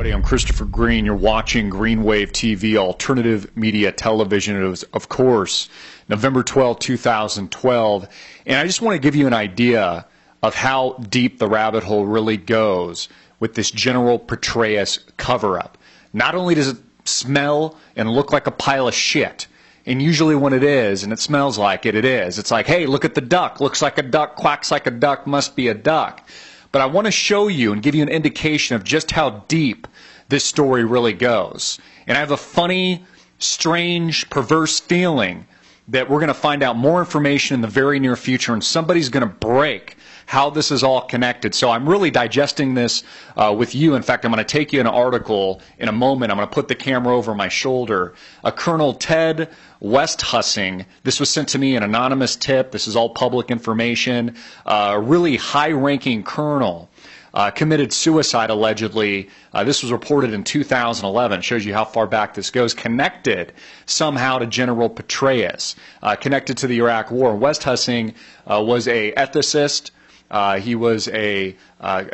everybody. I'm Christopher Green. You're watching Greenwave TV, alternative media television. It was, of course, November 12, 2012. And I just want to give you an idea of how deep the rabbit hole really goes with this General Petraeus cover-up. Not only does it smell and look like a pile of shit, and usually when it is, and it smells like it, it is. It's like, hey, look at the duck. Looks like a duck, quacks like a duck, must be a duck. But I want to show you and give you an indication of just how deep this story really goes. And I have a funny, strange, perverse feeling that we're going to find out more information in the very near future, and somebody's going to break how this is all connected. So I'm really digesting this with you. In fact, I'm going to take you an article in a moment. I'm going to put the camera over my shoulder. Colonel Ted Westhusing, this was sent to me an anonymous tip. This is all public information. A really high-ranking colonel committed suicide allegedly. This was reported in 2011. It shows you how far back this goes. Connected somehow to General Petraeus, connected to the Iraq War. Westhusing was a ethicist. He was a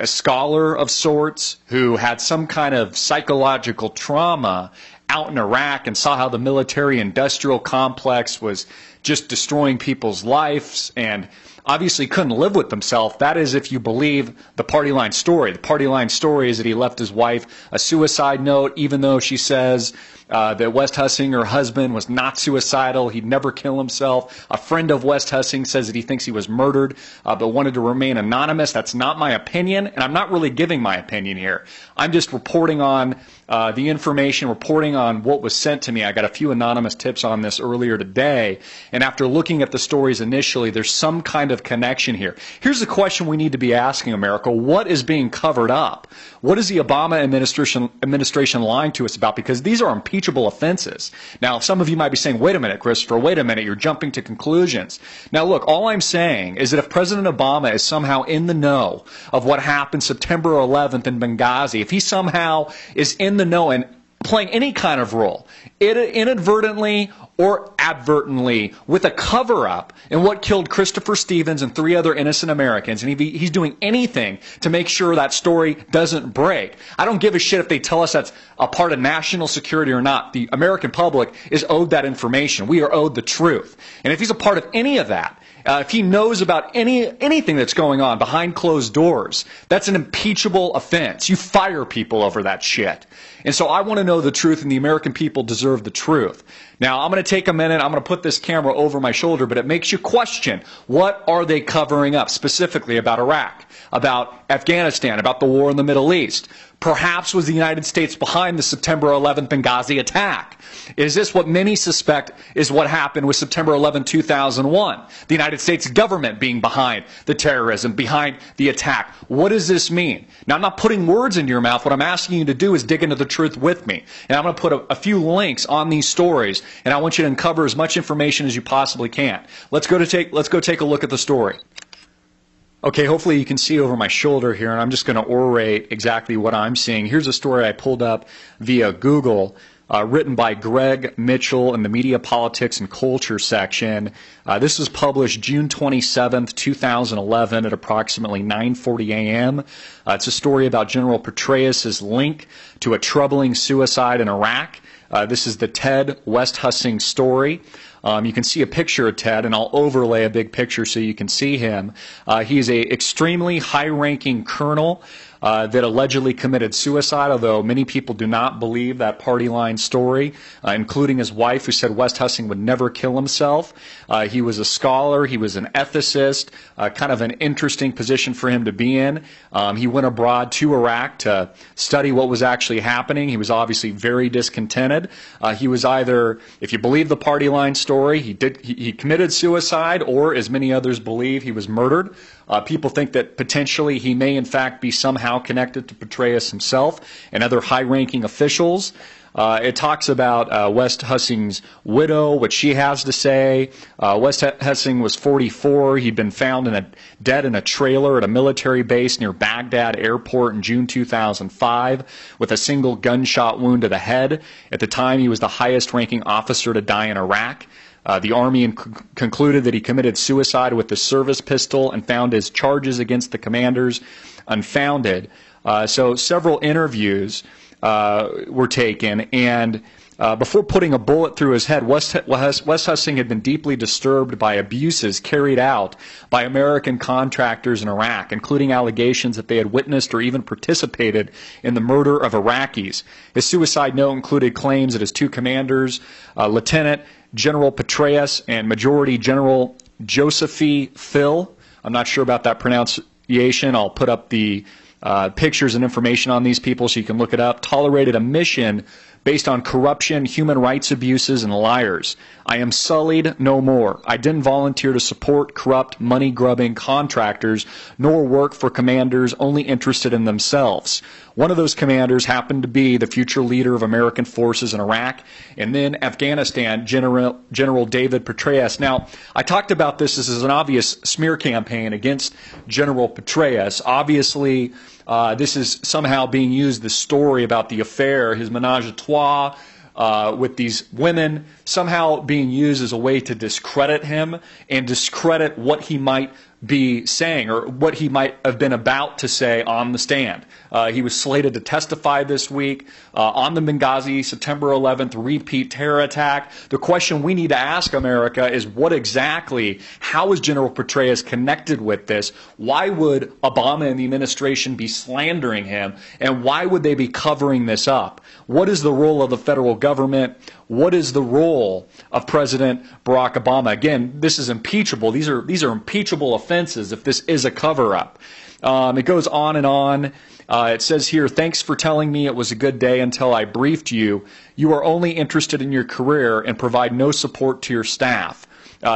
scholar of sorts who had some kind of psychological trauma out in Iraq and saw how the military-industrial complex was just destroying people's lives, and obviously couldn't live with himself. That is, if you believe the party line story. The party line story is that he left his wife a suicide note, even though she says that Westhusing, her husband, was not suicidal. He'd never kill himself. A friend of Westhusing says that he thinks he was murdered, but wanted to remain anonymous. That's not my opinion, and I'm not really giving my opinion here. I'm just reporting on the information, reporting on what was sent to me. I got a few anonymous tips on this earlier today, and after looking at the stories initially, there's some kind of connection here. Here's the question we need to be asking, America. What is being covered up? What is the Obama administration lying to us about? Because these are impeachable offenses. Now, some of you might be saying, wait a minute, Christopher, wait a minute, you're jumping to conclusions. Now, look, all I'm saying is that if President Obama is somehow in the know of what happened September 11th in Benghazi, if he somehow is in the know and playing any kind of role, inadvertently or advertently, with a cover-up in what killed Christopher Stevens and 3 other innocent Americans, and he's doing anything to make sure that story doesn't break. I don't give a shit if they tell us that's a part of national security or not. The American public is owed that information. We are owed the truth. And if he's a part of any of that, if he knows about anything that's going on behind closed doors, that's an impeachable offense. You fire people over that shit. And so I want to know the truth, and the American people deserve the truth. Now, I'm going to take a minute. I'm going to put this camera over my shoulder, but it makes you question, what are they covering up specifically about Iraq, about Afghanistan, about the war in the Middle East? Perhaps was the United States behind the September 11th Benghazi attack? Is this what many suspect is what happened with September 11, 2001? The United States government being behind the terrorism, behind the attack. What does this mean? Now, I'm not putting words into your mouth. What I'm asking you to do is dig into the truth with me. And I'm going to put a few links on these stories, and I want you to uncover as much information as you possibly can. Let's go take a look at the story. Okay, hopefully you can see over my shoulder here, and I'm just going to orate exactly what I'm seeing. Here's a story I pulled up via Google, written by Greg Mitchell in the Media, Politics, and Culture section. This was published June 27th, 2011 at approximately 9:40 a.m. It's a story about General Petraeus' link to a troubling suicide in Iraq. This is the Ted Westhusing story. You can see a picture of Ted, and I'll overlay a big picture so you can see him. He's an extremely high-ranking colonel that allegedly committed suicide, although many people do not believe that party line story, including his wife, who said Westhusing would never kill himself. He was a scholar. He was an ethicist, kind of an interesting position for him to be in. He went abroad to Iraq to study what was actually happening. He was obviously very discontented. He was either, if you believe the party line story, he committed suicide, or, as many others believe, he was murdered. People think that potentially he may in fact be somehow connected to Petraeus himself and other high-ranking officials. It talks about Westhusing's widow, what she has to say. Westhusing was 44. He'd been found dead in a trailer at a military base near Baghdad airport in June 2005 with a single gunshot wound to the head. At the time, he was the highest-ranking officer to die in Iraq. The Army concluded that he committed suicide with the service pistol and found his charges against the commanders unfounded. So several interviews were taken, and before putting a bullet through his head, Westhusing had been deeply disturbed by abuses carried out by American contractors in Iraq, including allegations that they had witnessed or even participated in the murder of Iraqis. His suicide note included claims that his two commanders, Lieutenant General Petraeus and Majority General Josephi Phil, I'm not sure about that pronunciation, I'll put up the pictures and information on these people so you can look it up, tolerated a mission based on corruption, human rights abuses, and liars. I am sullied no more. I didn't volunteer to support corrupt, money-grubbing contractors, nor work for commanders only interested in themselves. One of those commanders happened to be the future leader of American forces in Iraq, and then Afghanistan, General David Petraeus. Now, I talked about this as an obvious smear campaign against General Petraeus. Obviously, this is somehow being used, the story about the affair, his menage a trois with these women, somehow being used as a way to discredit him and discredit what he might be saying or what he might have been about to say on the stand. He was slated to testify this week on the Benghazi September 11th repeat terror attack. The question we need to ask America is what exactly, how is General Petraeus connected with this? Why would Obama and the administration be slandering him? And why would they be covering this up? What is the role of the federal government? What is the role of President Barack Obama? Again, this is impeachable. These are impeachable offenses if this is a cover-up. It goes on and on. It says here, thanks for telling me it was a good day until I briefed you. You are only interested in your career and provide no support to your staff.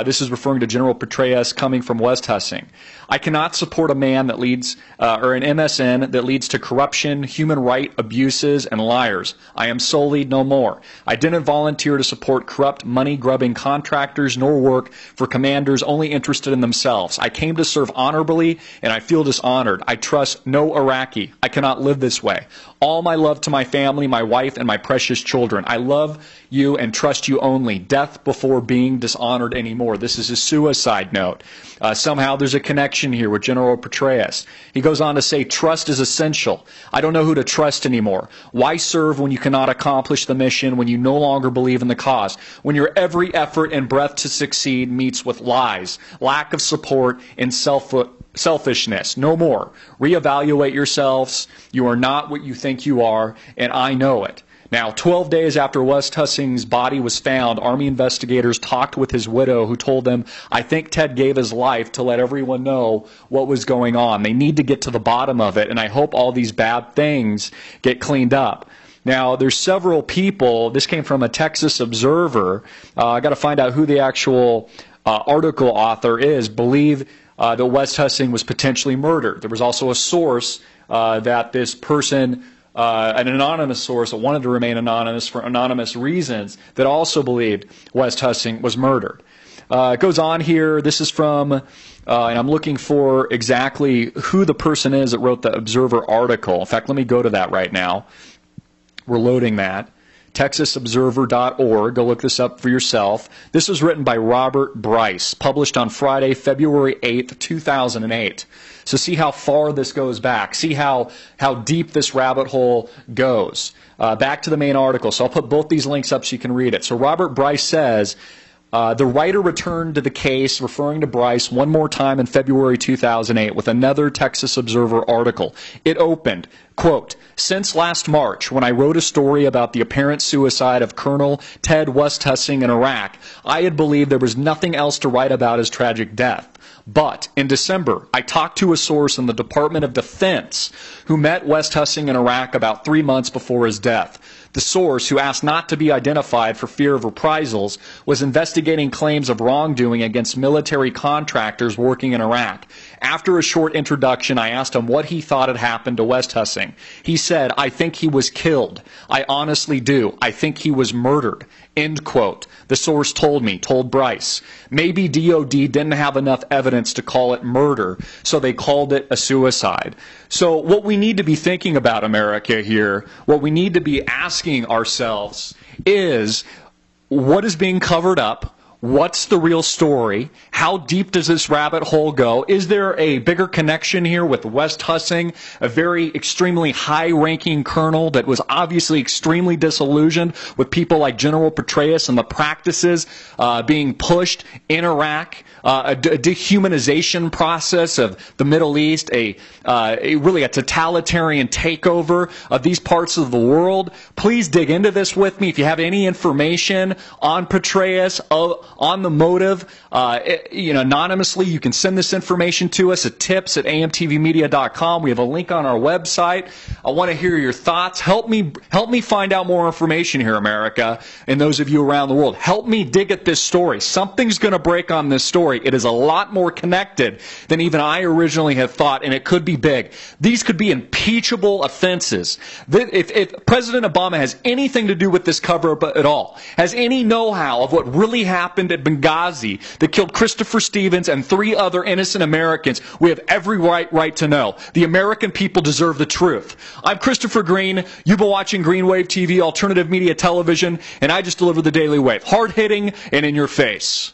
This is referring to General Petraeus coming from Westhusing. I cannot support a man that leads, or an MSN that leads to corruption, human right abuses, and liars. I am sullied no more. I didn't volunteer to support corrupt, money-grubbing contractors nor work for commanders only interested in themselves. I came to serve honorably, and I feel dishonored. I trust no Iraqi. I cannot live this way. All my love to my family, my wife, and my precious children. I love you and trust you only. Death before being dishonored anymore. This is a suicide note. Somehow there's a connection here with General Petraeus. He goes on to say, trust is essential. I don't know who to trust anymore. Why serve when you cannot accomplish the mission, when you no longer believe in the cause, when your every effort and breath to succeed meets with lies, lack of support, and selfishness? No more. Reevaluate yourselves. You are not what you think you are, and I know it. Now, 12 days after Westhusing's body was found, Army investigators talked with his widow, who told them, I think Ted gave his life to let everyone know what was going on. They need to get to the bottom of it, and I hope all these bad things get cleaned up. Now, there's several people. This came from a Texas Observer. I got to find out who the actual article author is. Believe that Westhusing was potentially murdered. There was also a source that this person, an anonymous source that wanted to remain anonymous for anonymous reasons, that also believed Westhusing was murdered. It goes on here. This is from, and I'm looking for exactly who the person is that wrote the Observer article. In fact, let me go to that right now. We're loading that. TexasObserver.org. Go look this up for yourself. This was written by Robert Bryce, published on Friday, February 8th, 2008. So see how far this goes back. See how deep this rabbit hole goes. Back to the main article. So I'll put both these links up so you can read it. So Robert Bryce says, the writer returned to the case, referring to Bryce, one more time in February 2008 with another Texas Observer article. It opened, quote, since last March, when I wrote a story about the apparent suicide of Colonel Ted Westhusing in Iraq, I had believed there was nothing else to write about his tragic death. But in December, I talked to a source in the Department of Defense who met Westhusing in Iraq about 3 months before his death. The source, who asked not to be identified for fear of reprisals, was investigating claims of wrongdoing against military contractors working in Iraq. After a short introduction, I asked him what he thought had happened to Westhusing. He said, I think he was killed. I honestly do. I think he was murdered. End quote. The source told Bryce. Maybe DOD didn't have enough evidence to call it murder, so they called it a suicide. So what we need to be thinking about, America, here, what we need to be asking ourselves is, what is being covered up? What's the real story? How deep does this rabbit hole go? Is there a bigger connection here with Westhusing, a very extremely high-ranking colonel that was obviously extremely disillusioned with people like General Petraeus and the practices being pushed in Iraq, a dehumanization process of the Middle East, really a totalitarian takeover of these parts of the world? Please dig into this with me. If you have any information on Petraeus, on the motive, anonymously, you can send this information to us at tips@amtvmedia.com. We have a link on our website. I want to hear your thoughts. Help me find out more information here, America, and those of you around the world. Help me dig at this story. Something's going to break on this story. It is a lot more connected than even I originally had thought, and it could be big. These could be impeachable offenses. If President Obama has anything to do with this cover-up at all, has any know-how of what really happened at Benghazi that killed Christopher Stevens and 3 other innocent Americans, we have every right to know. The American people deserve the truth. I'm Christopher Green. You've been watching Green Wave TV, alternative media television, and I just deliver the Daily Wave. Hard-hitting and in your face.